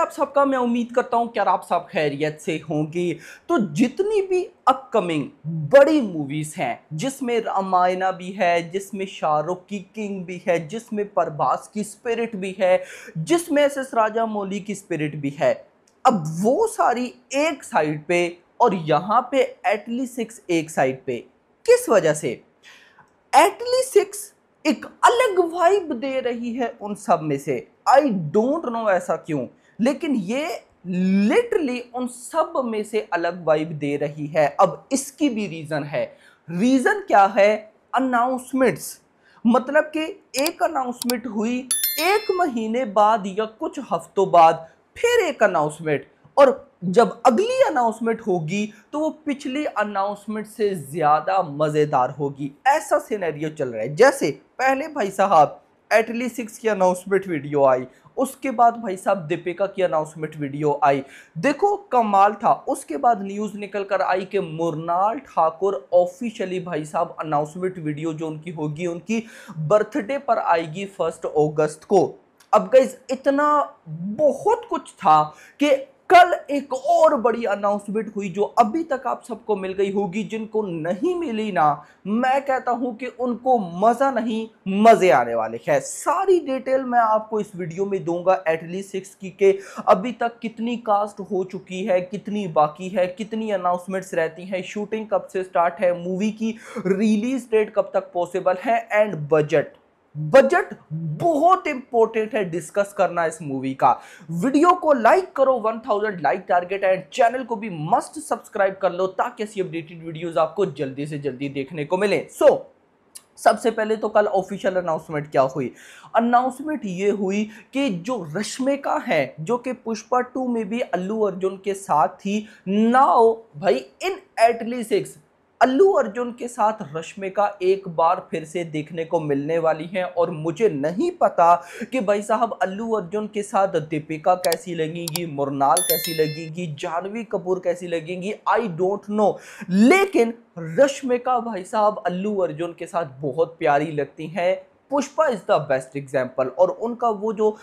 आप सबका मैं उम्मीद करता हूं कि आप सब खैरियत से होंगे। तो जितनी भी अपकमिंग बड़ी मूवीज हैं, जिसमें रामायणा भी है, जिसमें शाहरुख की किंग भी है, जिसमें प्रभास की स्पिरिट भी है, जिसमें एस राजा मौली की स्पिरिट भी है, अब वो सारी एक साइड पे और यहाँ पे एटली सिक्स एक साइड पे। किस वजह से? एटली सिक्स एक अलग वाइब दे रही है उन सब में से। आई डोंट नो ऐसा क्यों, लेकिन ये लिटरली उन सब में से अलग वाइब दे रही है। अब इसकी भी रीजन है। रीजन क्या है? अनाउंसमेंट्स। मतलब कि एक अनाउंसमेंट हुई, एक महीने बाद या कुछ हफ्तों बाद फिर एक अनाउंसमेंट, और जब अगली अनाउंसमेंट होगी तो वो पिछली अनाउंसमेंट से ज्यादा मजेदार होगी। ऐसा सिनेरियो चल रहा है। जैसे पहले भाई साहब एटली सिक्स की अनाउंसमेंट वीडियो आई, उसके बाद भाई साहब दीपिका की अनाउंसमेंट वीडियो आई, देखो कमाल था। उसके बाद न्यूज निकल कर आई कि मुरनाल ठाकुर ऑफिशियली भाई साहब अनाउंसमेंट वीडियो जो उनकी होगी उनकी बर्थडे पर आएगी 1 अगस्त को। अब गाइस इतना बहुत कुछ था कि कल एक और बड़ी अनाउंसमेंट हुई जो अभी तक आप सबको मिल गई होगी। जिनको नहीं मिली ना, मैं कहता हूं कि उनको मजा नहीं, मजे आने वाले हैं। सारी डिटेल मैं आपको इस वीडियो में दूंगा एटली सिक्स की के अभी तक कितनी कास्ट हो चुकी है, कितनी बाकी है, कितनी अनाउंसमेंट्स रहती हैं, शूटिंग कब से स्टार्ट है, मूवी की रिलीज डेट कब तक पॉसिबल है, एंड बजट। बजट बहुत इंपॉर्टेंट है डिस्कस करना इस मूवी का। वीडियो को लाइक करो, 1000 लाइक टारगेट है, एंड चैनल को भी मस्ट सब्सक्राइब कर लो ताकि ऐसी अपडेटेड वीडियोस आपको जल्दी से जल्दी देखने को मिले। सबसे पहले तो कल ऑफिशियल अनाउंसमेंट क्या हुई? अनाउंसमेंट ये हुई कि जो रश्मिका है, जो कि पुष्पा 2 में भी अल्लू अर्जुन के साथ थी, नाउ भाई इन एटली सिक्स अल्लू अर्जुन के साथ रश्मिका एक बार फिर से देखने को मिलने वाली हैं। और मुझे नहीं पता कि भाई साहब अल्लू अर्जुन के साथ दीपिका कैसी लगेगी, मुरनाल कैसी लगेगी, जानवी कपूर कैसी लगेगी, आई डोंट नो। लेकिन रश्मिका भाई साहब अल्लू अर्जुन के साथ बहुत प्यारी लगती हैं। Pushpa is the best example, और उनका वो जो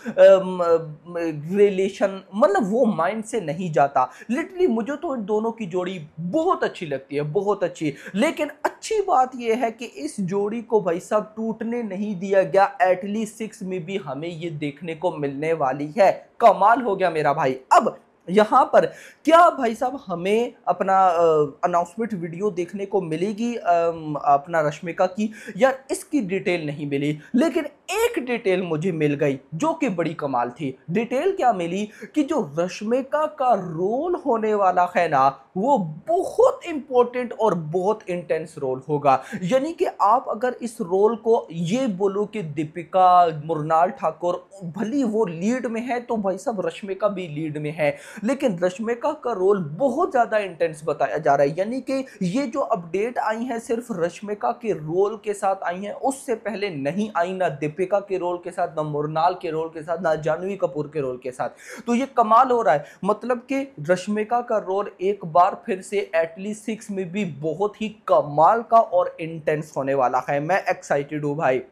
रिलेशन, मतलब वो माइंड से नहीं जाता। लिटरली मुझे तो इन दोनों की जोड़ी बहुत अच्छी लगती है, बहुत अच्छी। लेकिन अच्छी बात यह है कि इस जोड़ी को भाई साहब टूटने नहीं दिया गया। एटली सिक्स में भी हमें ये देखने को मिलने वाली है। कमाल हो गया मेरा भाई। अब यहां पर क्या भाई साहब हमें अपना अनाउंसमेंट वीडियो देखने को मिलेगी अपना रश्मिका की? यार इसकी डिटेल नहीं मिली, लेकिन एक डिटेल मुझे मिल गई जो कि बड़ी कमाल थी। डिटेल क्या मिली कि जो रश्मिका का रोल होने वाला है ना, वो बहुत इंपॉर्टेंट और बहुत इंटेंस रोल होगा। यानी कि आप अगर इस रोल को ये बोलो कि दीपिका, मुरनाल ठाकुर भली वो लीड में है, तो भाई साहब रश्मिका भी लीड में है। लेकिन रश्मिका का रोल बहुत ज्यादा इंटेंस बताया जा रहा है। यानी कि ये जो अपडेट आई है सिर्फ रश्मिका के रोल के साथ आई है, उससे पहले नहीं आई, ना दीपिका के रोल के साथ, ना मुरनाल के रोल के साथ, ना जानवी कपूर के रोल के साथ। तो ये कमाल हो रहा है। मतलब कि रश्मिका का रोल एक बार फिर से एटली सिक्स में भी बहुत ही कमाल का और इंटेंस होने वाला है। मैं एक्साइटेड हूं भाई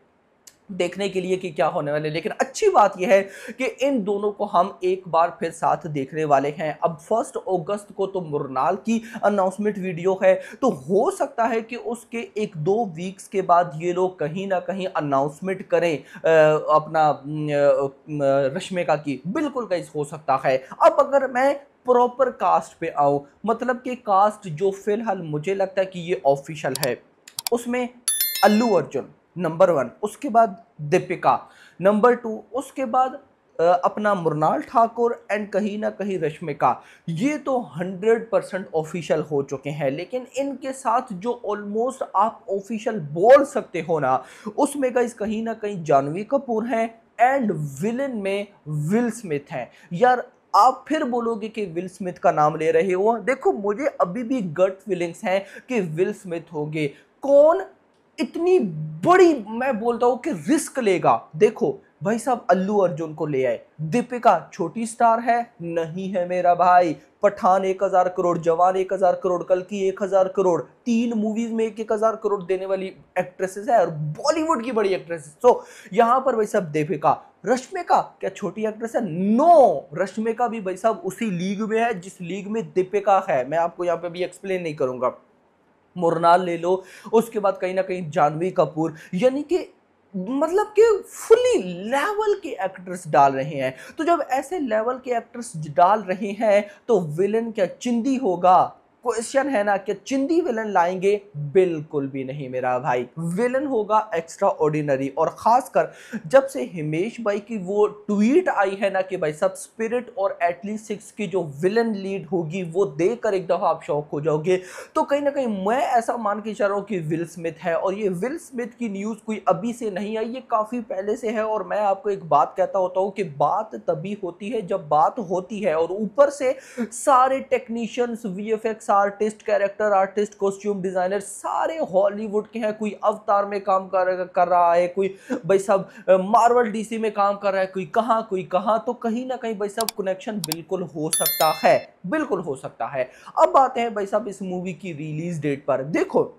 देखने के लिए कि क्या होने वाले। लेकिन अच्छी बात यह है कि इन दोनों को हम एक बार फिर साथ देखने वाले हैं। अब 1 अगस्त को तो मुरनाल की अनाउंसमेंट वीडियो है, तो हो सकता है कि उसके 1-2 वीक्स के बाद ये लोग कहीं ना कहीं अनाउंसमेंट करें अपना रश्मिका की। बिल्कुल गाइस हो सकता है। अब अगर मैं प्रॉपर कास्ट पे आऊं, मतलब कि कास्ट जो फिलहाल मुझे लगता है कि ये ऑफिशियल है, उसमें अल्लू अर्जुन नंबर 1, उसके बाद दीपिका नंबर 2, उसके बाद अपना मुरनाल ठाकुर, एंड कहीं ना कहीं रश्मिका। ये तो 100% ऑफिशियल हो चुके हैं। लेकिन इनके साथ जो ऑलमोस्ट आप ऑफिशियल बोल सकते हो ना, उसमें गाइस कहीं ना कहीं जानवी कपूर हैं, एंड विलन में विल स्मिथ हैं। यार आप फिर बोलोगे कि विल स्मिथ का नाम ले रहे हो, देखो मुझे अभी भी गट फीलिंग्स हैं कि विल स्मिथ होंगे। कौन इतनी बड़ी, मैं बोलता हूं कि रिस्क लेगा? देखो भाई साहब अल्लू अर्जुन को ले आए। दीपिका छोटी स्टार है नहीं है मेरा भाई। पठान 1000 करोड़, जवान 1000 करोड़, कल की 1000 करोड़, 3 मूवीज में 1000 करोड़ देने वाली एक्ट्रेसेस है और बॉलीवुड की बड़ी एक्ट्रेसेस। तो यहां पर भाई साहब दीपिका। रश्मिका क्या छोटी एक्ट्रेस है? नो, रश्मिका भी भाई साहब उसी लीग में है जिस लीग में दीपिका है। मैं आपको यहां पे भी एक्सप्लेन नहीं करूंगा। मुरनाल ले लो, उसके बाद कहीं ना कहीं जानवी कपूर, यानी कि मतलब कि फुली लेवल के एक्टर्स डाल रहे हैं। तो जब ऐसे लेवल के एक्टर्स डाल रहे हैं तो विलन क्या चिंदी होगा? क्वेश्चन है ना, कि चिंदी विलन लाएंगे? बिल्कुल भी नहीं मेरा भाई। विलन होगा एक्स्ट्रा ऑर्डिनरी। और खासकर जब से हिमेश भाई की वो ट्वीट आई है ना कि भाई सब स्पिरिट और एटलीस्ट 6 की जो विलन लीड होगी वो देखकर एक दफा आप शौक हो जाओगे। तो कहीं ना कहीं मैं ऐसा मान के चल रहा हूं कि विल स्मिथ है। और ये विल स्मिथ की न्यूज कोई अभी से नहीं आई, ये काफी पहले से है। और मैं आपको एक बात कहता होता हूं कि बात तभी होती है जब बात होती है। और ऊपर से सारे technicians, VFX artist, character artist, costume designer सारे हॉलीवुड के हैं। कोई अवतार में काम कर रहा है, कोई भाई साहब मार्वल डीसी में काम कर रहा है, कोई कहां। तो कहीं ना कहीं भाई साहब कनेक्शन बिल्कुल हो सकता है, बिल्कुल हो सकता है। अब आते हैं भाई साहब इस मूवी की रिलीज डेट पर। देखो,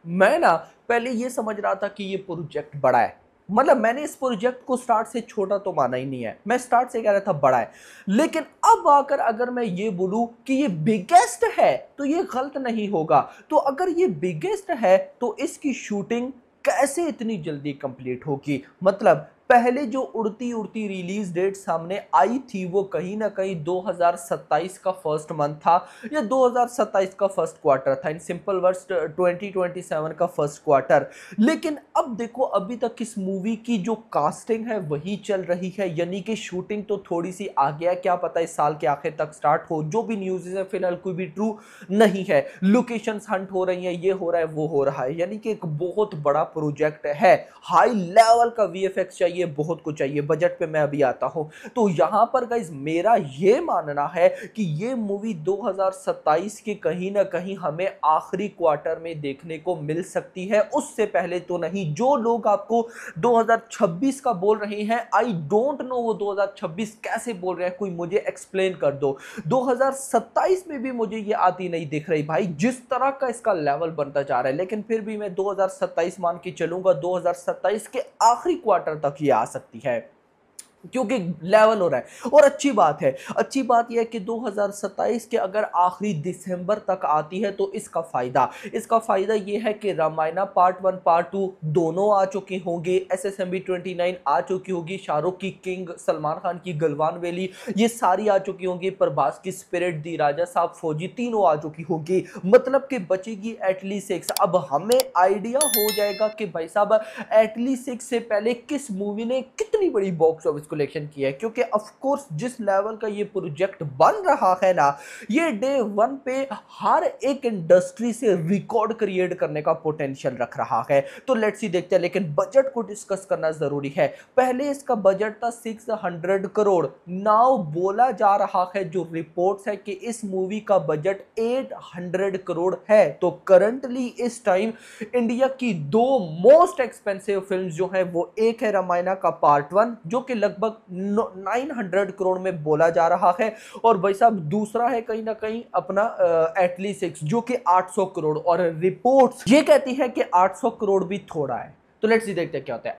मैं ना पहले ये समझ रहा था कि ये प्रोजेक्ट बड़ा है। मतलब मैंने इस प्रोजेक्ट को स्टार्ट से छोटा तो माना ही नहीं है, मैं स्टार्ट से कह रहा था बड़ा है। लेकिन अब आकर अगर मैं ये बोलूं कि ये बिगेस्ट है तो ये गलत नहीं होगा। तो अगर ये बिगेस्ट है तो इसकी शूटिंग कैसे इतनी जल्दी कंप्लीट होगी? मतलब पहले जो उड़ती उड़ती रिलीज डेट सामने आई थी वो कहीं ना कहीं 2027 का फर्स्ट मंथ था या 2027 का फर्स्ट क्वार्टर था। इन सिंपल वर्ड्स 2027 का फर्स्ट क्वार्टर। लेकिन अब देखो, अभी तक इस मूवी की जो कास्टिंग है वही चल रही है, यानी कि शूटिंग तो थोड़ी सी आगे है। क्या पता इस साल के आखिर तक स्टार्ट हो। जो भी न्यूज़ है फिलहाल कोई भी ट्रू नहीं है। लोकेशंस हंट हो रही है, ये हो रहा है, वो हो रहा है, यानी कि एक बहुत बड़ा प्रोजेक्ट है। हाई लेवल का वीएफएक्स चाहिए, बहुत कुछ चाहिए। बजट पे मैं अभी आता हूं। तो यहां पर गाइस मेरा ये मानना है कि ये मूवी 2027 के कहीं ना कहीं हमें आखिरी क्वार्टर में देखने को मिल सकती है, उससे पहले तो नहीं। जो लोग आपको 2026 का बोल रहे हैं, आई डोंट नो वो 2026 कैसे बोल रहे हैं, कोई मुझे एक्सप्लेन कर दो। 2027 में भी मुझे ये आती नहीं दिख रही भाई, जिस तरह का इसका लेवल बनता जा रहा है। लेकिन फिर भी मैं 2027 मान के चलूंगा, 2027 के आखिरी क्वार्टर तक ये आ सकती है, क्योंकि लेवल हो रहा है। और अच्छी बात है, अच्छी बात यह है कि 2027 के अगर आखिरी दिसंबर तक आती है तो इसका फायदा यह है कि रामायणा पार्ट 1 पार्ट 2 दोनों आ चुके होंगे। एसएसएमबी 29 आ चुकी होगी, शाहरुख की किंग, सलमान खान की गलवान वैली, ये सारी आ चुकी होंगी। प्रभास की स्पिरिट, दी राजा साहब फौजी, तीनों आ चुकी होगी। मतलब कि बचेगी एटलीस्ट 6। अब हमें आइडिया हो जाएगा कि भाई साहब एटलीस्ट 6 से पहले किस मूवी ने कितनी बड़ी बॉक्स ऑफिस कलेक्शन किया है। क्योंकि ऑफ कोर्स जिस लेवल का ये प्रोजेक्ट बन रहा है ना, ये डे 1 पे हर एक इंडस्ट्री से रिकॉर्ड क्रिएट करने का पोटेंशियल रख रहा है। तो लेट्स सी देखते हैं। लेकिन बजट को डिस्कस करना जरूरी है। पहले इसका बजट था 600 करोड़। नाउ बोला जा रहा है, जो रिपोर्ट्स है, कि इस मूवी का बजट 800 करोड़ है। तो करंटली इस टाइम इंडिया की 2 मोस्ट एक्सपेंसिव फिल्म जो है वो, एक है रामायणा का पार्ट 1 जो कि लगभग 900 करोड़ में बोला जा रहा है, और भाई साहब दूसरा है कहीं ना कहीं अपना एटलीस्ट 6 जो कि 800 करोड़। और रिपोर्ट्स ये कहती है कि 800 करोड़ भी थोड़ा है। तो लेट्स सी देखते हैं क्या होता है।